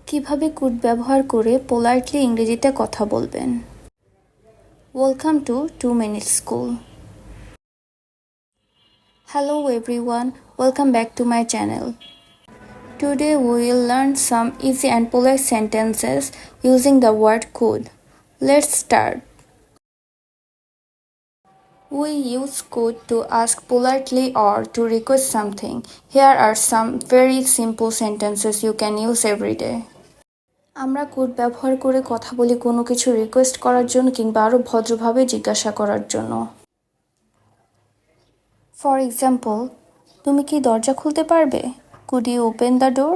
কিভাবে কুড ব্যবহার করে পোলাইটলি ইংরেজিতে কথা বলবেন। Welcome to 2 Minute School. Hello everyone, welcome back to my channel. Today we will learn some easy and polite sentences using the word could. Let's start. We use could to ask politely or to request something. Here are some very simple sentences you can use every day. আমরা code ব্যবহার করে কথা বলি কোনো কিছু request করার জন্য কিংবা আরও ভদ্রভাবে জিজ্ঞাসা করার জন্য। ফর এক্সাম্পল, তুমি কি দরজা খুলতে পারবে? Could you open the door?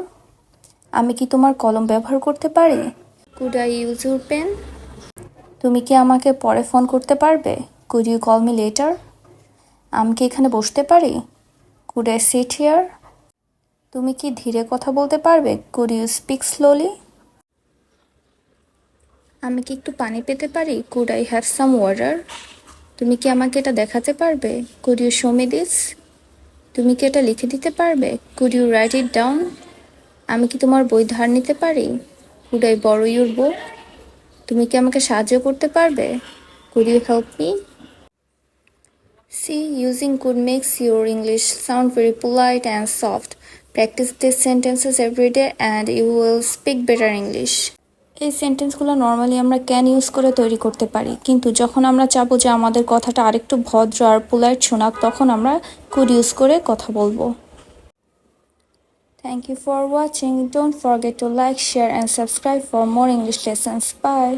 আমি কি তোমার কলম ব্যবহার করতে পারি? Could I use your pen? তুমি কি আমাকে পরে ফোন করতে পারবে? Could you call me later? আমি কি এখানে বসতে পারি? Could I sit here? তুমি কি ধীরে কথা বলতে পারবে? Could you speak slowly? আমি কি একটু পানি পেতে পারি? Could I have some water? তুমি কি আমাকে এটা দেখাতে পারবে? Could you show me this? তুমি কি এটা লিখে দিতে পারবে? Could you write it down? আমি কি তোমার বই ধার নিতে পারি? Could I borrow your book? তুমি কি আমাকে সাহায্য করতে পারবে? Could you help me? See, using could makes your English sound very polite and soft. Practice these sentences every day and you will speak better English. এই সেন্টেন্সগুলো normally আমরা can use করে তৈরি করতে পারি, কিন্তু যখন আমরা চাবো যে আমাদের কথাটা আরেকটু ভদ্র আর পোলাইট শোনাক, তখন আমরা কুড ইউজ করে কথা বলবো। Thank you for watching. Don't forget to like, share and subscribe for more English lessons. Bye.